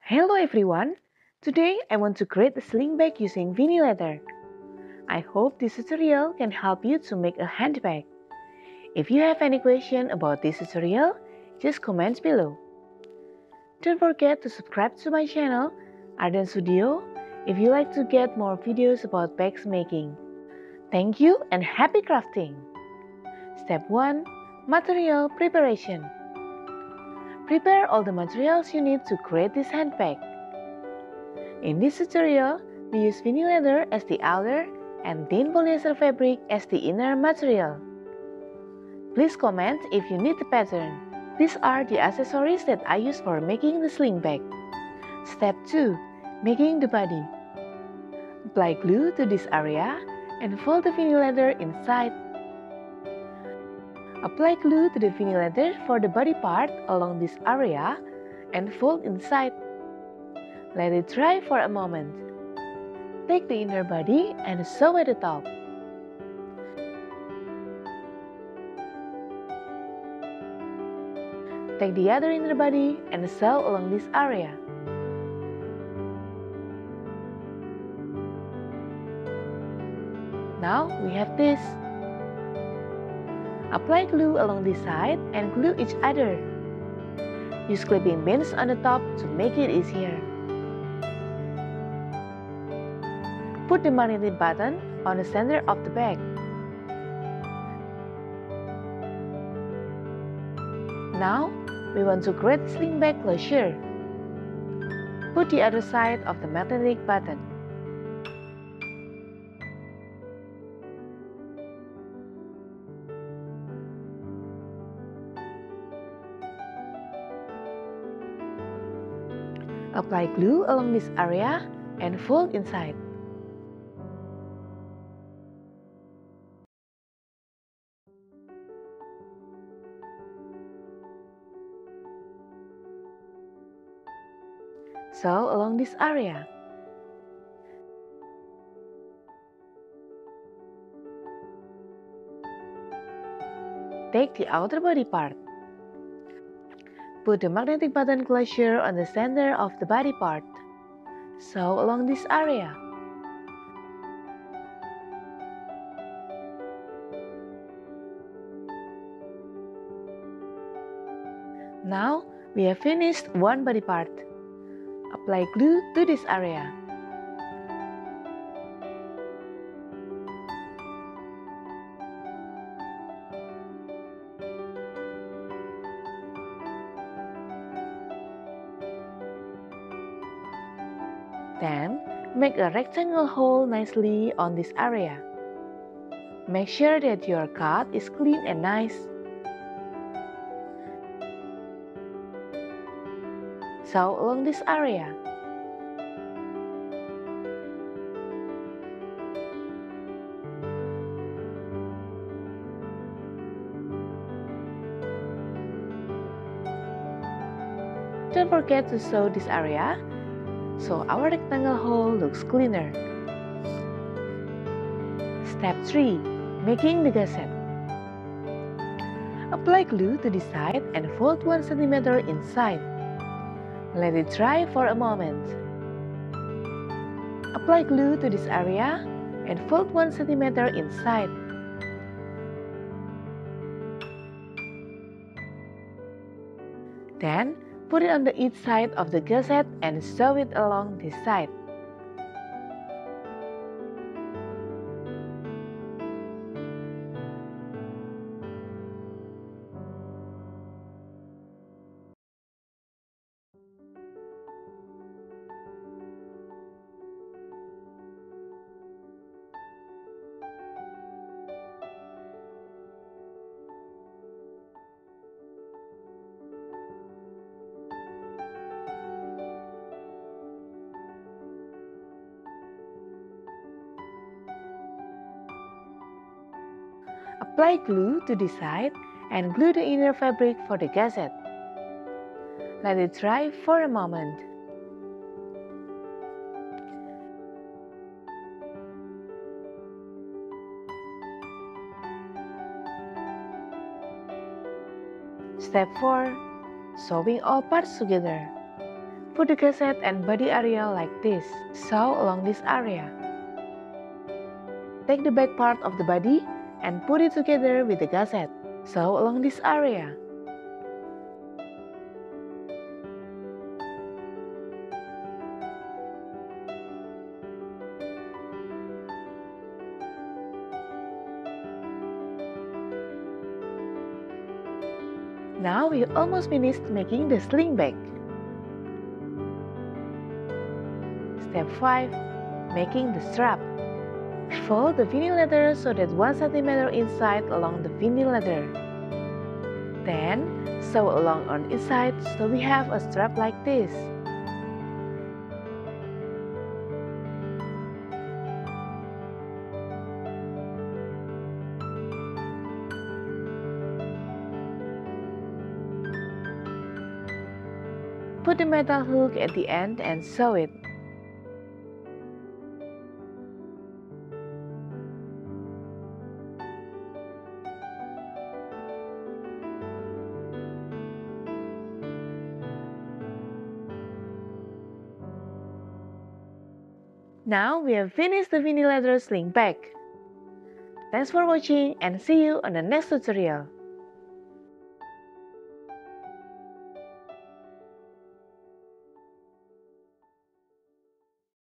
Hello everyone! Today I want to create a sling bag using vinyl leather. I hope this tutorial can help you to make a handbag. If you have any question about this tutorial, just comment below. Don't forget to subscribe to my channel, Arden Studio, if you like to get more videos about bags making. Thank you and happy crafting! Step 1. Material preparation. Prepare all the materials you need to create this handbag. In this tutorial, we use vinyl leather as the outer and thin polyester fabric as the inner material. Please comment if you need the pattern. These are the accessories that I use for making the sling bag. Step 2. Making the body. Apply glue to this area and fold the vinyl leather inside. Apply glue to the vinyl leather for the body part along this area and fold inside. Let it dry for a moment. Take the inner body and sew at the top. Take the other inner body and sew along this area. Now we have this. Apply glue along this side and glue each other. Use clipping pins on the top to make it easier. Put the magnetic button on the center of the bag. Now, we want to create a sling bag closure. Put the other side of the magnetic button. Apply glue along this area and fold inside. Sew along this area. Take the outer body part. Put the magnetic button closure on the center of the body part. Sew along this area. Now, we have finished one body part. Apply glue to this area. Then, make a rectangle hole nicely on this area. Make sure that your cut is clean and nice. Sew along this area. Don't forget to sew this area so our rectangle hole looks cleaner. Step 3. Making the gusset. Apply glue to the side and fold 1 cm inside. Let it dry for a moment. Apply glue to this area and fold 1 cm inside. Then, put it on the each side of the gusset and sew it along this side. Apply glue to the side and glue the inner fabric for the gusset. Let it dry for a moment. Step 4. Sewing all parts together. Put the gusset and body area like this. Sew along this area. Take the back part of the body and put it together with the gusset. Sew along this area. Now we almost finished making the sling bag. Step 5. Making the strap. Fold the vinyl leather so that 1 cm inside along the vinyl leather. Then, sew along on each side so we have a strap like this. Put the metal hook at the end and sew it. Now we have finished the vinyl leather sling bag. Thanks for watching and see you on the next tutorial.